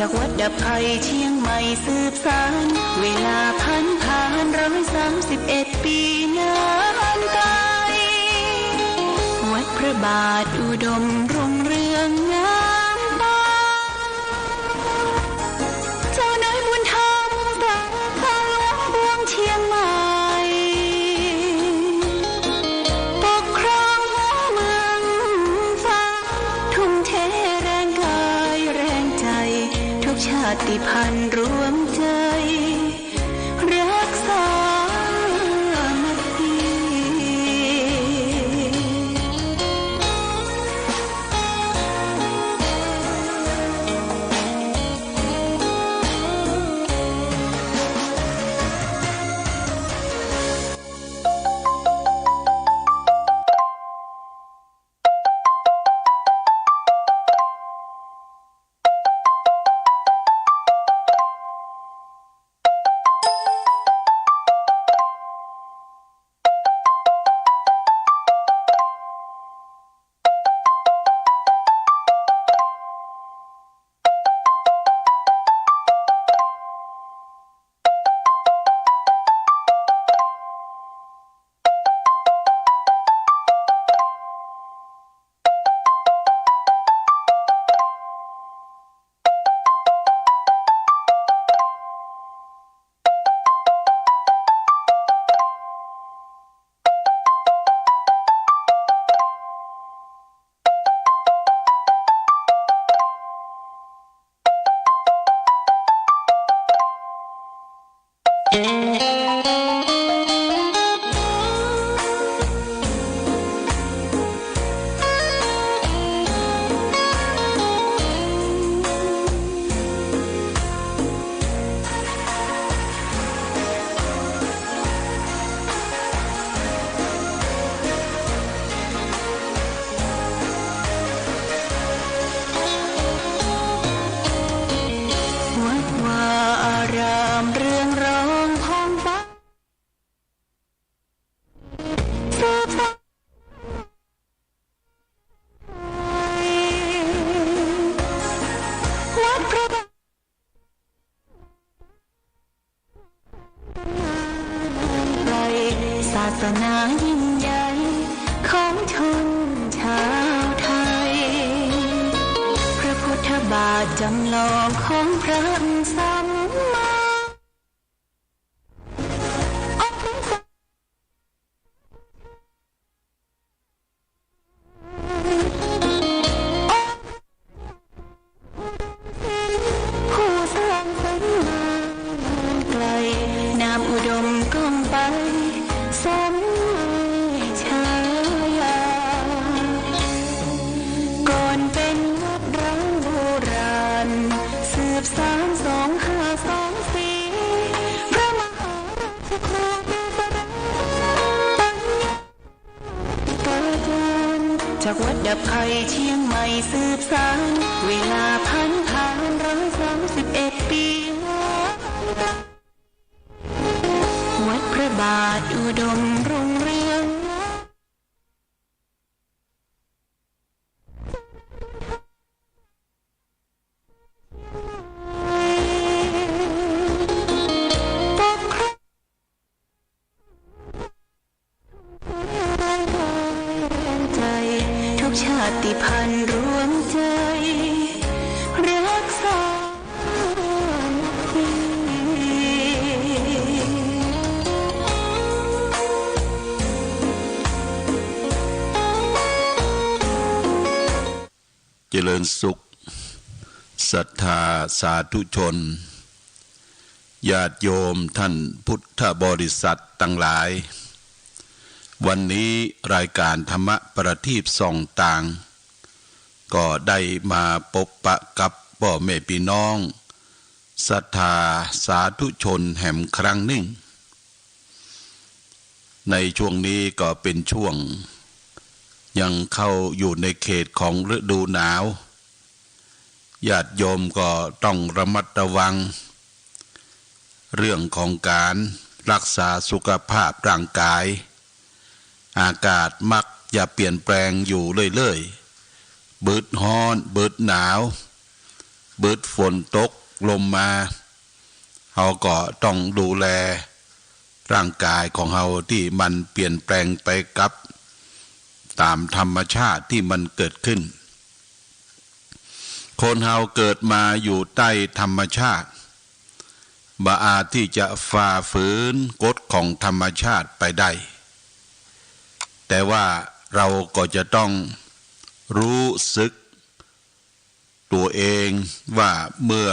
จากวัดดับภัยเชียงใหม่สืบสานเวลาผ่าน131 ปีนานไกลวัดพระบาทอุดมรุ่งเรืองงามตาเจ้านายบุญธรรมจากทางหลวงบวงเชียงใหม่ปกครองหัวเมืองฟ้าทุ่มเทแรงกายแรงใจทุกชาติพันธุ์รวมใจรักษาศาสนายิ่งใหญ่ของชนชาวไทยพระพุทธบาทจำลองของพระสัมมาผู้สร้างสรรค์มาไกลนามอุดมก้องไปสมชายาก่อนเป็นวัดร้างโบราณสืบสาน2524พระมหาราชครูมีสระปัญญาเกิดจากวัดดับภัยเชียงใหม่สืบสานเวลาผ่าน131 ปีวัดพระบาทอุดมรุ่งเรืองปกครองใจทุกชาติพันธุ์รวมใจรักษาเจริญสุขศรัทธาสาธุชนญาติโยมท่านพุทธบริษัททั้งหลายวันนี้รายการธรรมประทีปส่องต่างก็ได้มาพบปะกับพ่อแม่พี่น้องศรัทธาสาธุชนแห่งครั้งหนึ่งในช่วงนี้ก็เป็นช่วงยังเข้าอยู่ในเขตของฤดูหนาวญาติโยมก็ต้องระมัดระวังเรื่องของการรักษาสุขภาพร่างกายอากาศมักจะเปลี่ยนแปลงอยู่เรื่อยๆ เบิดฮ้อนเบิดหนาว เบิดฝนตกลมมาเราก็ต้องดูแลร่างกายของเราที่มันเปลี่ยนแปลงไปกับตามธรรมชาติที่มันเกิดขึ้นคนเราเกิดมาอยู่ใต้ธรรมชาติบ่อาจที่จะฝ่าฝืนกฎของธรรมชาติไปได้แต่ว่าเราก็จะต้องรู้สึกตัวเองว่าเมื่อ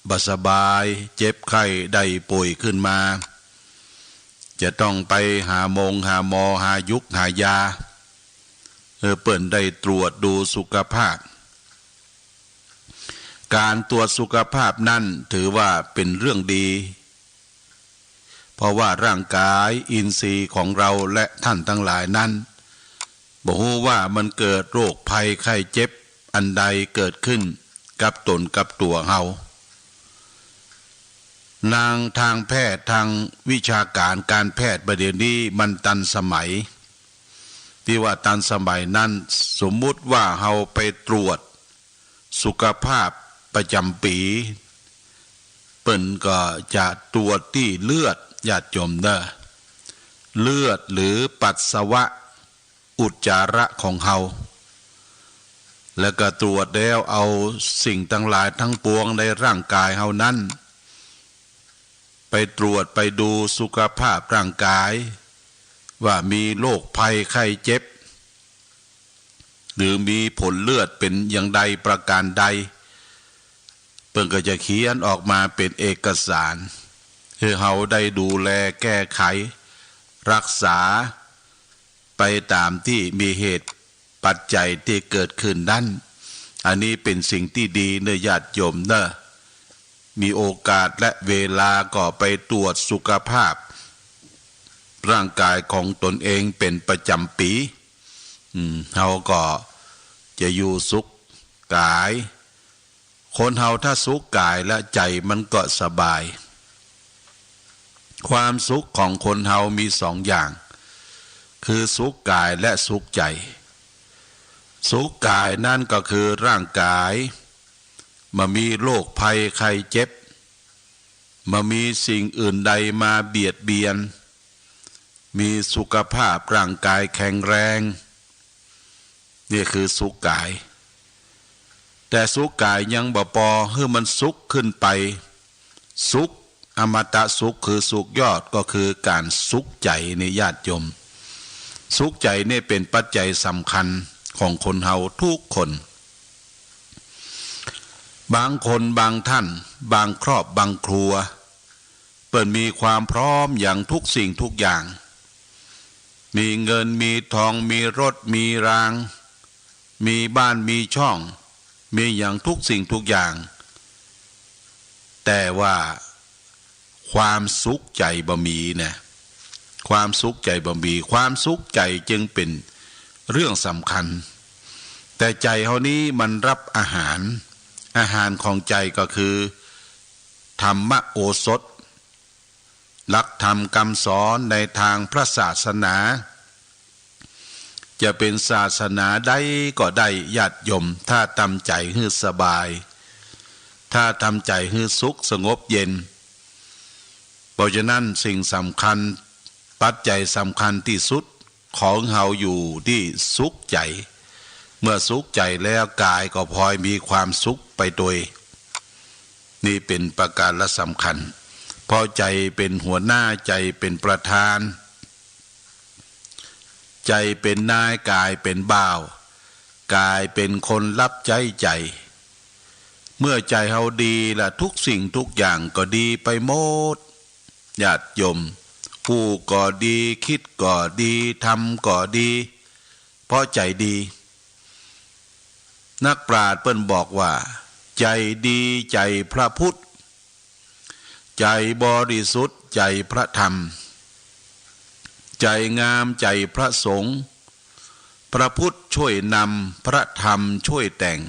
บ่สบายเจ็บไข้ได้ป่วยขึ้นมาจะต้องไปหาหมอหายุกหายาเปิ่นได้ตรวจดูสุขภาพการตรวจสุขภาพนั่นถือว่าเป็นเรื่องดีเพราะว่าร่างกายอินทรีย์ของเราและท่านทั้งหลายนั้นบ่ฮู้ว่ามันเกิดโรคภัยไข้เจ็บอันใดเกิดขึ้นกับตนกับตัวเฮานางทางแพทย์ทางวิชาการการแพทย์ประเดี๋ยวนี้มันทันสมัยที่ว่าทันสมัยนั้นสมมุติว่าเฮาไปตรวจสุขภาพประจำปีเปิ้นก็จะตรวจที่เลือดญาติโยมเด้อเลือดหรือปัสสาวะอุจจาระของเฮาแล้วก็ตรวจแล้วเอาสิ่งทั้งหลายทั้งปวงในร่างกายเฮานั้นไปตรวจไปดูสุขภาพร่างกายว่ามีโรคภัยไข้เจ็บหรือมีผลเลือดเป็นอย่างใดประการใดเพิ่นก็จะเขียนออกมาเป็นเอกสารให้เฮาได้ดูแลแก้ไขรักษาไปตามที่มีเหตุปัจจัยที่เกิดขึ้นนั้นอันนี้เป็นสิ่งที่ดีเนื้อญาติโยมเนอะมีโอกาสและเวลาก็ไปตรวจสุขภาพร่างกายของตนเองเป็นประจำปีเฮาก็จะอยู่สุขกายคนเฮาถ้าสุขกายและใจมันก็สบายความสุขของคนเฮามีสองอย่างคือสุขกายและสุขใจสุขกายนั่นก็คือร่างกายมามีโรคภัยไข้เจ็บมามีสิ่งอื่นใดมาเบียดเบียนมีสุขภาพร่างกายแข็งแรงนี่คือสุขกายแต่สุขกายยังบ่พอให้มันสุขขึ้นไปสุขอมตะสุขคือสุขยอดก็คือการสุขใจในญาติโยมสุขใจนี่เป็นปัจจัยสำคัญของคนเฮาทุกคนบางคนบางท่านบางครอบบางครัวเปิดมีความพร้อมอย่างทุกสิ่งทุกอย่างมีเงินมีทองมีรถมีรางมีบ้านมีช่องมีอย่างทุกสิ่งทุกอย่างแต่ว่าความสุขใจบ่มีนะความสุขใจบ่มีความสุขใจจึงเป็นเรื่องสำคัญแต่ใจเฮานี้มันรับอาหารของใจก็คือธรรมโอสถหลักธรรมคำสอนในทางพระศาสนาจะเป็นศาสนาใดก็ได้ญาติโยมถ้าทำใจให้สบายถ้าทำใจให้สุขสงบเย็นเพราะฉะนั้นสิ่งสำคัญปัจจัยสำคัญที่สุดของเฮาอยู่ที่สุขใจเมื่อสุขใจแล้วกายก็พลอยมีความสุขไปโดยนี่เป็นประการละสำคัญเพราะใจเป็นหัวหน้าใจเป็นประธานใจเป็นนายกายเป็นบ่าวกายเป็นคนรับใจใจเมื่อใจเฮาดีละทุกสิ่งทุกอย่างก็ดีไปหมดญาติโยมผู้ก็ดีคิดก็ดีทำก็ดีเพราะใจดีนักปราชญ์เปิ้นบอกว่าใจดีใจพระพุทธใจบริสุทธิ์ใจพระธรรมใจงามใจพระสงฆ์พระพุทธช่วยนำพระธรรมช่วยแต่ง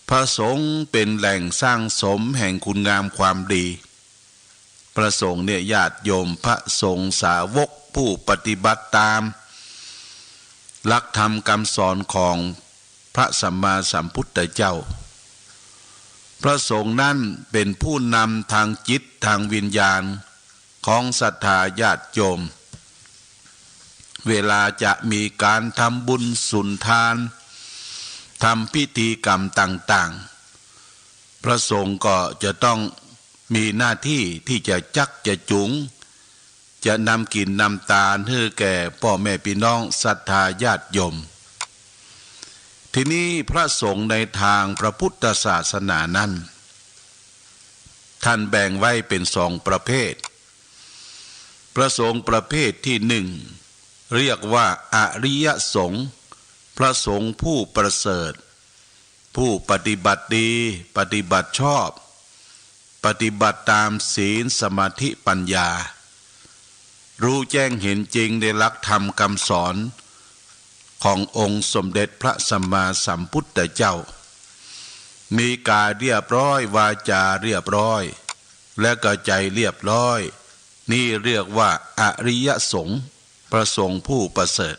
พระสงฆ์เป็นแหล่งสร้างสมแห่งคุณงามความดีพระสงฆ์เนี่ยญาติโยมพระสงฆ์สาวกผู้ปฏิบัติตามหลักธรรมคำสอนของพระสัมมาสัมพุทธเจ้า พระสงฆ์นั้นเป็นผู้นำทางจิตทางวิญญาณของศรัทธาญาติโยมเวลาจะมีการทำบุญสุนทานทำพิธีกรรมต่างๆพระสงฆ์ก็จะต้องมีหน้าที่ที่จะจักจะจุงจะนำกินนำตาลให้แก่พ่อแม่พี่น้องศรัทธาญาติโยมทีนี้พระสงฆ์ในทางพระพุทธศาสนานั้นท่านแบ่งไว้เป็นสองประเภทพระสงฆ์ประเภทที่หนึ่งเรียกว่าอริยสงฆ์พระสงฆ์ผู้ประเสริฐผู้ปฏิบัติดีปฏิบัติชอบปฏิบัติตามศีลสมาธิปัญญารู้แจ้งเห็นจริงในหลักธรรมคำสอนขององค์สมเด็จพระสัมมาสัมพุทธเจ้ามีกายเรียบร้อยวาจาเรียบร้อยและก็ใจเรียบร้อยนี่เรียกว่าอริยสงฆ์พระสงฆ์ผู้ประเสริฐ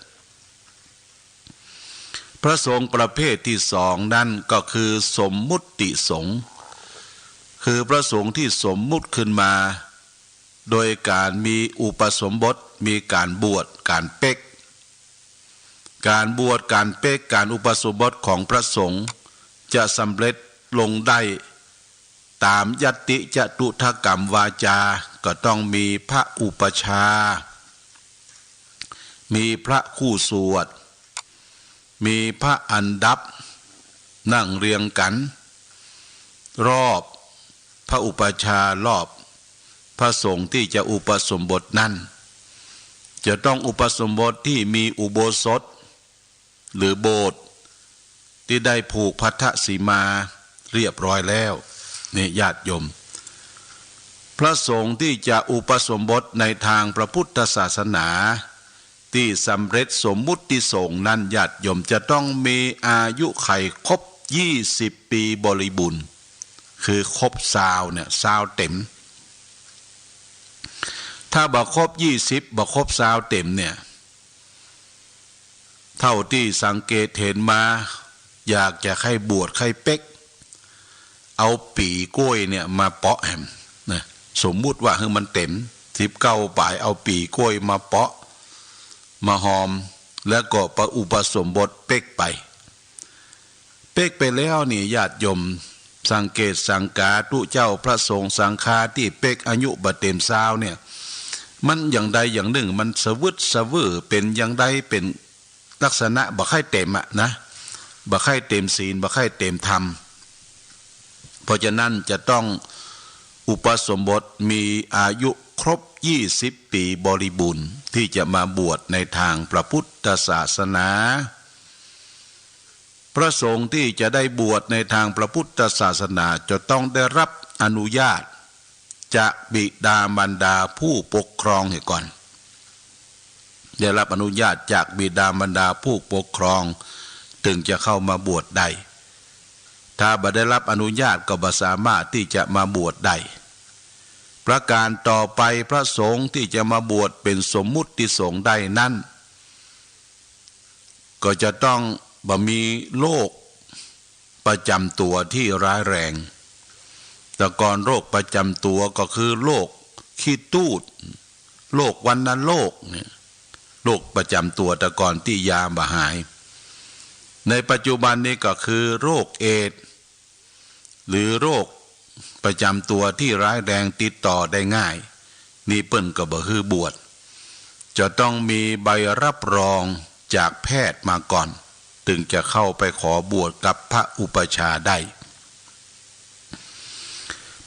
พระสงฆ์ประเภทที่สองนั่นก็คือสมมุติสงฆ์คือพระสงฆ์ที่สมมุติขึ้นมาโดยการมีอุปสมบทมีการบวชการเป๊กการบวชการเป๊กการอุปสมบทของพระสงฆ์จะสำเร็จลงได้ตามยัตติจตุถกรรมวาจาก็ต้องมีพระอุปชามีพระคู่สวดมีพระอันดับนั่งเรียงกันรอบพระอุปชารอบพระสงฆ์ที่จะอุปสมบทนั้นจะต้องอุปสมบทที่มีอุโบสถหรือโบสถ์ที่ได้ผูกพัทธสีมาเรียบร้อยแล้วนี่ญาติโยมพระสงฆ์ที่จะอุปสมบทในทางพระพุทธศาสนาที่สำเร็จสมมุติสงฆ์นั้นญาติโยมจะต้องมีอายุไขครบ20 ปีบริบูรณ์คือครบซาวเต็มถ้าบ่ครบ20บ่ครบ20เต็มเนี่ยเท่าที่สังเกตเห็นมาอยากจะให้บวชให้เป๊กเอาปีกล้วยเนี่ยมาเปาะแหมนะสมมุติว่ามันเต็ม19ปลายเอาปีกล้วยมาเปาะมาหอมแล้วก็ประอุปสมบทเป๊กไปแล้วนี่ญาติโยมสังเกตสังกาตุเจ้าพระสงฆ์สังฆาที่เป๊กอายุบ่เต็ม20เนี่ยมันอย่างใดอย่างหนึ่งมันสวึดสวือเป็นอย่างใดเป็นลักษณะบ่ค่อยเต็มนะบ่ค่อยเต็มศีลบ่ค่อยเต็มธรรมเพราะฉะนั้นจะต้องอุปสมบทมีอายุครบ20 ปีบริบูรณ์ที่จะมาบวชในทางพระพุทธศาสนาพระสงฆ์ที่จะได้บวชในทางพระพุทธศาสนาจะต้องได้รับอนุญาตจากบิดามารดาผู้ปกครองก่อนได้รับอนุญาตจากบิดามารดาผู้ปกครองถึงจะเข้ามาบวชได้ถ้าบ่ได้รับอนุญาตก็บ่สามารถที่จะมาบวชได้ประการต่อไปพระสงฆ์ที่จะมาบวชเป็นสมมุติสงฆ์ได้นั้นก็จะต้องบ่มีโรคประจำตัวที่ร้ายแรงแต่ก่อนโรคประจำตัวก็คือโรคขี้ตูดโรควัณโรคเนี่ยโรคประจำตัวแต่ก่อนที่ยาบ่หายในปัจจุบันนี้ก็คือโรคเอดส์หรือโรคประจำตัวที่ร้ายแรงติดต่อได้ง่ายนี่เปิ้นก็บ่ฮือบวชจะต้องมีใบรับรองจากแพทย์มาก่อนถึงจะเข้าไปขอบวชกับพระอุปชาได้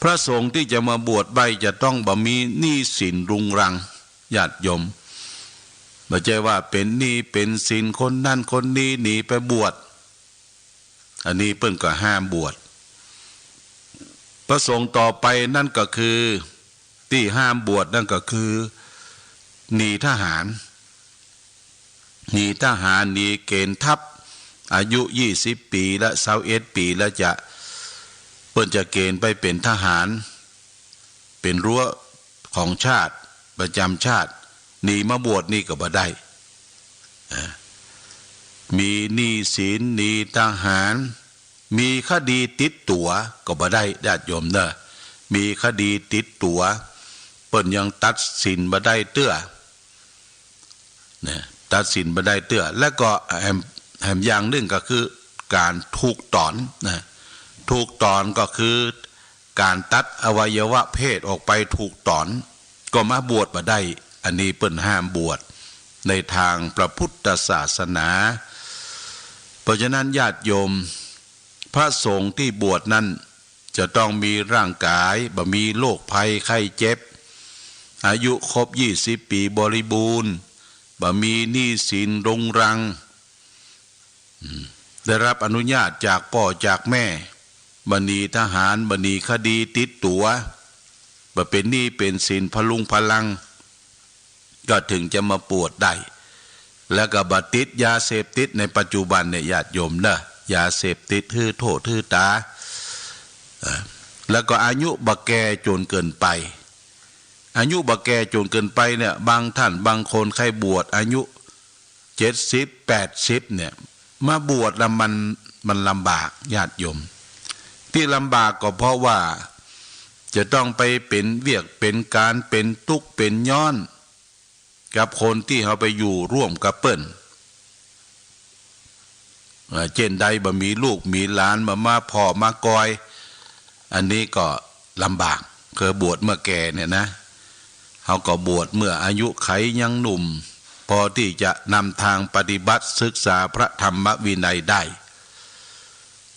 พระสงฆ์ที่จะมาบวชใบจะต้องบ่มีหนี้สินรุงรังญาติโยมไม่ใช่ว่าเป็นหนี้เป็นสินคนนั่นคนนี้หนีไปบวชอันนี้เปิ้นก็ห้ามบวชพระสงฆ์ต่อไปนั่นก็คือที่ห้ามบวชนั่นก็คือหนีทหารหนีเกณฑ์ทัพอายุ20 ปีและ21 ปีแล้วจะเปิ้นจะเกณฑ์ไปเป็นทหารเป็นรั้วของชาติประจำชาติหนีมาบวชนี่ก็บ่ได้มีหนี้สินหนีทหาร มีคดีติดตัวก็บ่ได้ญาติโยมเนอะมีคดีติดตัวเปิ้นยังตัดสินบ่ได้เตื้อเนี่ยตัดสินบ่ได้เตื้อแล้วก็แถมอย่างหนึ่งก็คือการถูกถอนนะถูกถอนก็คือการตัดอวัยวะเพศออกไปถูกถอนก็มาบวชบ่ได้อันนี้เปิ้นห้ามบวชในทางพระพุทธศาสนาเพราะฉะนั้นญาติโยมพระสงฆ์ที่บวชนั้นจะต้องมีร่างกายบ่มีโรคภัยไข้เจ็บอายุครบ20 ปีบริบูรณ์บ่มีหนี้สินรุงรังได้รับอนุญาตจากพ่อจากแม่บ่หนีทหารบ่หนีคดีติดตัวบ่เป็นหนี้เป็นสินพลุงพลังก็ถึงจะมาบวชได้แล้วก็บ่ติดยาเสพติดในปัจจุบันเนี่ยญาติโยมนะยาเสพติดถือโทษถือตาแล้วก็อายุบ่แก่จนเกินไปอายุบ่แก่จนเกินไปเนี่ยบางท่านบางคนใครบวชอายุ70 80เนี่ยมาบวชแล้วมันลำบากญาติโยมที่ลำบากก็เพราะว่าจะต้องไปเป็นเวียกเป็นการเป็นทุกข์เป็นย้อนกับคนที่เขาไปอยู่ร่วมกับเปิ้นเจนใดบ่มีลูกมีหลานมาพ่อมากอยอันนี้ก็ลำบากเคยบวชเมื่อแก่เนี่ยนะเขาก็บวชเมื่ออายุไขยังหนุ่มพอที่จะนำทางปฏิบัติศึกษาพระธรรมวินัยได้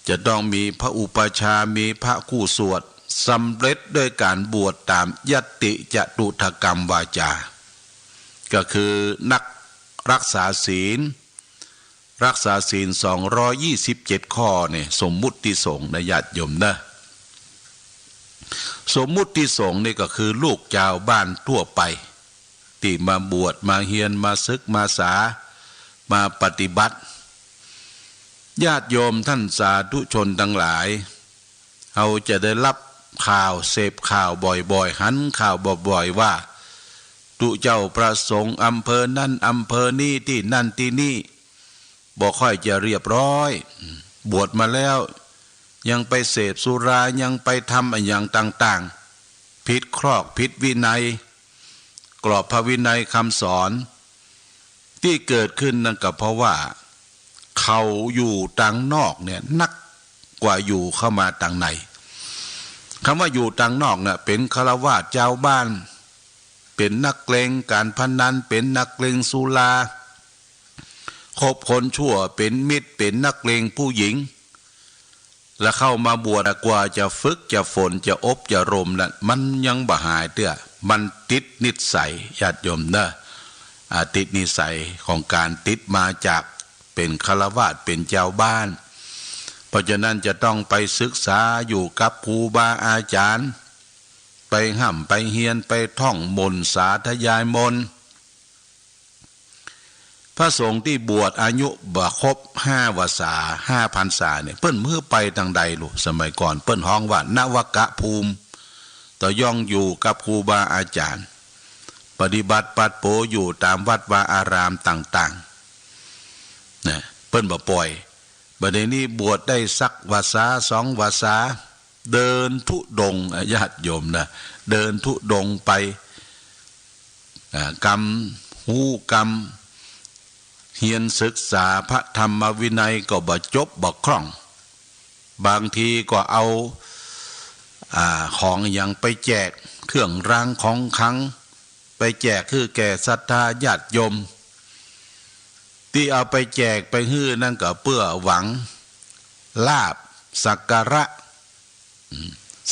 จะต้องมีพระอุปชามีพระคู่สวดสำเร็จด้วยการบวชตามยติจตุถกรรมวาจาก็คือนักรักษาศีล227ข้อเนี่ยสมมุติสงฆ์นะญาติโยมนะสมมุติสงฆ์นี่ก็คือลูกชาวบ้านทั่วไปที่มาบวชมาเฮียนมาศึกมาษามาปฏิบัติญาติโยมท่านสาธุชนทั้งหลายเราจะได้รับข่าวเสพข่าวบ่อยๆหันข่าวบ่อยๆว่าตุเจ้าประสงค์อำเภอนั่นอำเภอนี้ที่นั่นที่นี่บ่ค่อยจะเรียบร้อยบวชมาแล้วยังไปเสพสุรายังไปทำอย่างต่างๆผิดครอกผิดวินัยกรอบพระวินัยคำสอนที่เกิดขึ้นนั่นก็เพราะว่าเขาอยู่ต่างนอกเนี่ยนักกว่าอยู่เข้ามาต่างในคำว่าอยู่ต่างนอกเนี่ยเป็นฆราวาสเจ้าบ้านเป็นนักเลงการพนันเป็นนักเลงสุราคบคนชั่วเป็นมิตรเป็นนักเลงผู้หญิงแล้วเข้ามาบวชกว่าจะฝึกจะฝนจะอบจะรมนั่นมันยังบ่หายเตื้อมันติดนิสัยญาติโยมเนอะติดนิสัยของการติดมาจากเป็นฆราวาสเป็นเจ้าบ้านเพราะฉะนั้นจะต้องไปศึกษาอยู่กับครูบาอาจารย์ไปห้ำไปเฮียนไปท่องมนต์สาธยายมนต์พระสงฆ์ที่บวชอายุบ่ครบ5 วาษา5 พรรษาเนี่ยเปิ้นมือไปทางใดลูกสมัยก่อนเปิ้นฮ้องว่านวกะภูมิต่อย่องอยู่กับครูบาอาจารย์ปฏิบัติปัดโปอยู่ตามวัดวาอารามต่างๆนะเปิ้นบ่ปล่อยบัดนี้บวชได้สักวาษา2 วาษาเดินธุดงค์ญาติโยมนะเดินธุดงค์ไปกรรมหูกรรมเฮียนศึกษาพระธรรมวินัยก็บ่จบบ่คล่องบางทีก็เอาของอย่างไปแจกเครื่องรางของขลังไปแจกคือแก่ศรัทธาญาติโยมที่เอาไปแจกไปฮื้อนั่นก็เพื่อหวังลาภสักการะ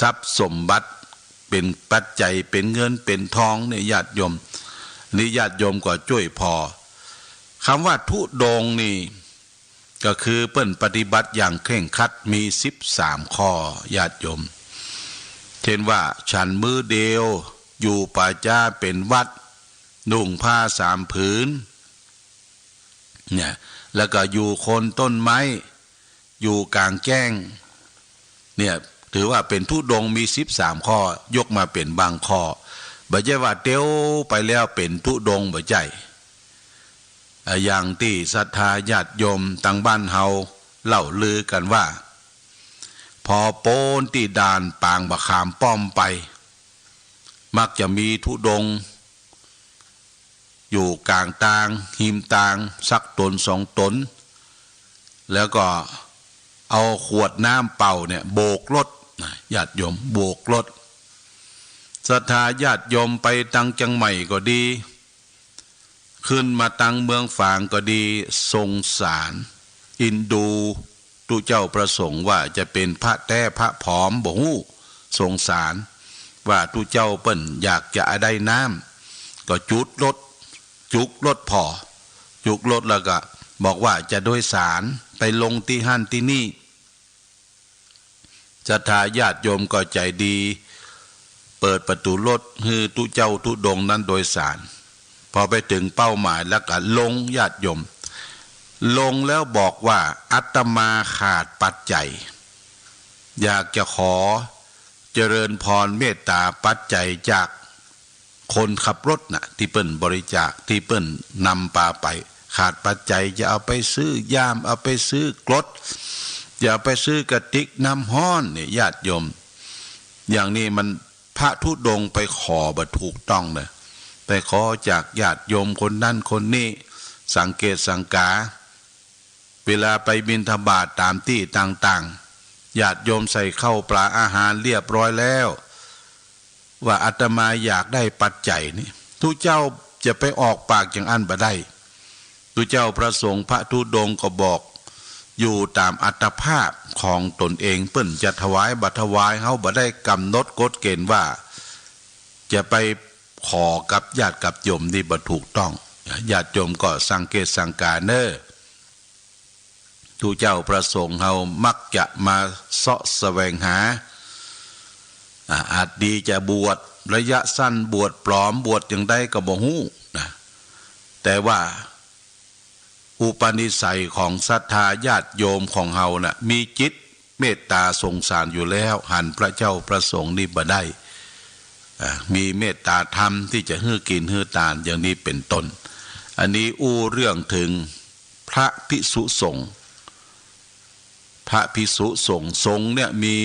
ทรัพย์สมบัติเป็นปัจจัยเป็นเงินเป็นทองเนี่ยญาติโยมนี่ญาติโยมก็ช่วยพอคำว่าธุดงค์นี่ก็คือเปิ้นปฏิบัติอย่างเคร่งครัดมี13 ข้อญาติโยมเช่นว่าฉันมือเดียวอยู่ป่าจ้าเป็นวัดนุ่งผ้า3 ผืนเนี่ยแล้วก็อยู่โคนต้นไม้อยู่กลางแจ้งเนี่ยถือว่าเป็นธุดงค์มี13 ข้อยกมาเป็นบางข้อบ่ใช่ว่าเตียวไปแล้วเป็นธุดงค์บ่ใช่อย่างที่ศรัทธาญาติโยมต่างบ้านเฮาเล่าลือกันว่า พอโป้นที่ด่านปางบะขามป้อมไปมักจะมีธุดงค์อยู่กลางตางหิมตางสักตนสองตนแล้วก็เอาขวดน้ำเป่าเนี่ยโบกรถญาติโยมโบกรถศรัทธาญาติโยมไปตังจังใหม่ก็ดีขึ้นมาตังเมืองฝางก็ดีทรงสารอินดูตุเจ้าประสงค์ว่าจะเป็นพระแต้พระผอมบ่ฮู้ทรงสารว่าตุเจ้าเปิ้นอยากจะได้น้ำก็จุดรถจุกรถพอจุกรถแล้วก็บอกว่าจะโดยสารไปลงที่หั่นที่นี่ศรัทธาญาติโยมก็ใจดีเปิดประตูรถให้ตุเจ้าทุดงนั้นโดยสารพอไปถึงเป้าหมายแล้วก็ลงญาติโยมลงแล้วบอกว่าอาตมาขาดปัจจัยอยากจะขอเจริญพรเมตตาปัจจัยจากคนขับรถน่ะที่เปิ้นบริจาคที่เปิ้นนำปาไปขาดปัจจัยจะเอาไปซื้อยามเอาไปซื้อกรดอย่าไปซื้อกระติกน้ำห้อนเนี่ยญาติโยมอย่างนี้มันพระธุดงค์ไปขอบ่ถูกต้องเลยไปขอจากญาติโยมคนนั้นคนนี้สังเกตสังกาเวลาไปบิณฑบาตตามที่ต่างๆญาติโยมใส่ข้าวปลาอาหารเรียบร้อยแล้วว่าอาตมาอยากได้ปัจจัยนี่ทุกเจ้าจะไปออกปากอย่างอันบ่ได้ทุกเจ้าพระสงฆ์พระธุดงค์ก็บอกอยู่ตามอัตภาพของตนเองเปิ้นจะถวายบัตรถวายเฮาบ่ได้กำหนดกฎเกณฑ์ว่าจะไปขอกับญาติกับโยมนี่บ่ถูกต้องญาติโยมก็สังเกตสังกาเนอทุกเจ้าพระสงฆ์เฮามักจะมาเสาะแสวงหาอาจดีจะบวชระยะสั้นบวชปลอมบวชอย่างใดก็บ่ฮู้นะแต่ว่าอุปนิสัยของศรัทธาญาติโยมของเฮาน่ะมีจิตเมตตาสงสารอยู่แล้วหันพระเจ้าพระสงฆ์นี่บ่ได้มีเมตตาธรรมที่จะฮื้อกินฮื้อทานอย่างนี้เป็นต้นอันนี้อู้เรื่องถึงพระภิกษุสงฆ์พระภิกษุสงฆ์สงฆ์เนี่ยมี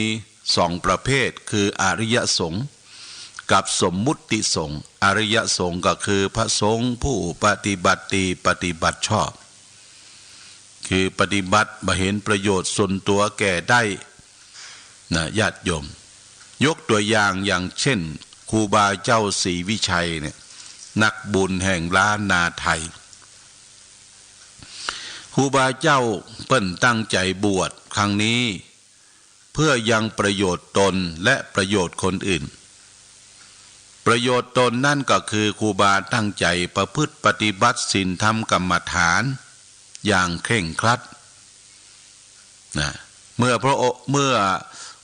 สองประเภทคืออริยสงฆ์กับสมมุติสงฆ์อริยสงฆ์ก็คือพระสงฆ์ผู้ปฏิบัติดีปฏิบัติชอบคือปฏิบัติบ่เห็นประโยชน์ส่วนตัวแก่ได้นะญาติโยมยกตัวอย่างเช่นครูบาเจ้าศรีวิชัยเนี่ยนักบุญแห่งล้านนาไทยครูบาเจ้าเปิ้นตั้งใจบวชครั้งนี้เพื่อยังประโยชน์ตนและประโยชน์คนอื่นประโยชน์ตนนั่นก็คือครูบาตั้งใจประพฤติปฏิบัติศีลธรรมกรรมฐานอย่างเคร่งครัดนะเมื่อ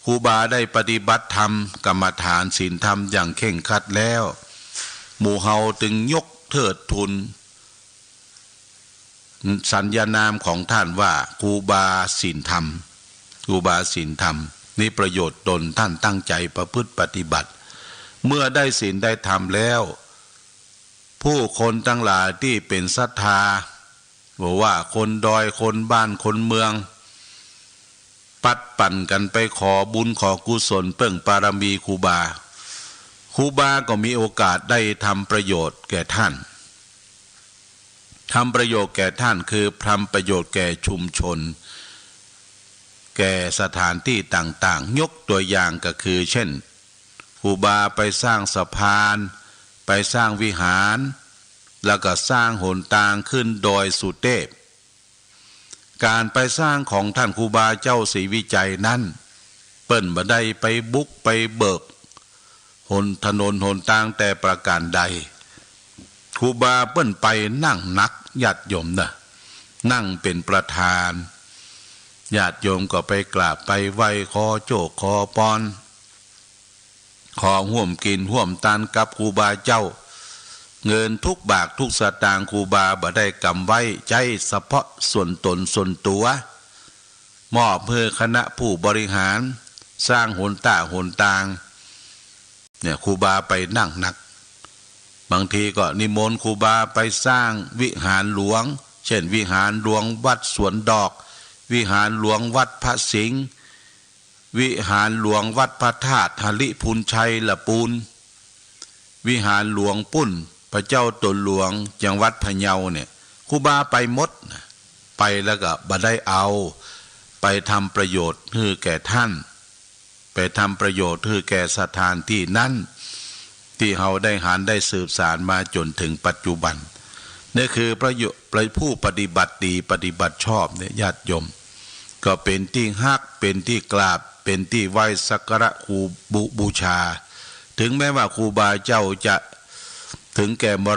ครูบาได้ปฏิบัติธรรมกรรมฐานศีลธรรมอย่างเคร่งครัดแล้วหมู่เฮาจึงยกเทิดทูนสัญญานามของท่านว่าครูบาศีลธรรมครูบาศีลธรรมนี่ประโยชน์ตนท่านตั้งใจประพฤติปฏิบัติเมื่อได้ศีลได้ธรรมแล้วผู้คนทั้งหลายที่เป็นศรัทธาบอกว่าคนดอยคนบ้านคนเมืองปัดปั่นกันไปขอบุญขอกุศลเพิ่งปารมีครูบาก็มีโอกาสได้ทำประโยชน์แก่ท่านทำประโยชน์แก่ท่านคือทำประโยชน์แก่ชุมชนแก่สถานที่ต่างๆยกตัวอย่างก็คือเช่นครูบาไปสร้างสะพานไปสร้างวิหารแล้วก็สร้างหนทางขึ้นดอยสุเทพการไปสร้างของท่านครูบาเจ้าศรีวิจัยนั้นเปิ้นบ่ได้ไปบุกไปเบิกถนนหนทางแต่ประการใดครูบาเปิ้นไปนั่งนักญาติโยมนะนั่งเป็นประธานญาติโยมก็ไปกราบไปไหว้ขอโจกขอปอนขอห่วมกินห่วมทานกับครูบาเจ้าเงินทุกบาททุกสตางค์ครูบาบ่ได้กำไว้ใจเฉพาะส่วนตนส่วนตัวมอบเพื่อคณะผู้บริหารสร้างหนทางเนี่ยครูบาไปนั่งนักบางทีก็นิมนต์ครูบาไปสร้างวิหารหลวงเช่นวิหารหลวงวัดสวนดอกวิหารหลวงวัดพระสิงห์ วิหารหลวงวัดพระธาตุหริพุนชัยละปูนวิหารหลวงปุ้นพระเจ้าตนหลวงจังหวัดพะเยาเนี่ยครูบาไปหมดไปแล้วก็บ่ได้เอาไปทำประโยชน์ให้แก่ท่านไปทำประโยชน์ให้แก่สถานที่นั้นที่เราได้หารได้สืบสานมาจนถึงปัจจุบันนี่คือผู้ปฏิบัติดีปฏิบัติชอบเนี่ยญาติโยมก็เป็นที่ฮักเป็นที่กราบเป็นที่ไหว้สักการะครูบูชาถึงแม้ว่าครูบาเจ้าจะถึงแก่ม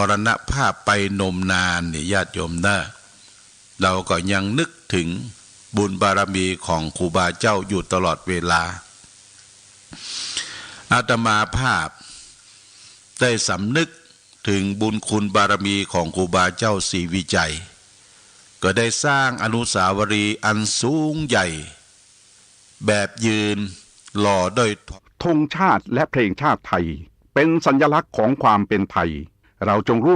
รณภาพไปนมนานเนี่ยญาติโยมนะเราก็ยังนึกถึงบุญบารมีของครูบาเจ้าอยู่ตลอดเวลาอาตมาภาพได้สำนึกถึงบุญคุณบารมีของครูบาเจ้าศรีวิจัยก็ได้สร้างอนุสาวรีย์อันสูงใหญ่แบบยืนหล่อด้วยธงชาติและเพลงชาติไทยเป็นสัญลักษณ์ของความเป็นไทยเราจงร่วม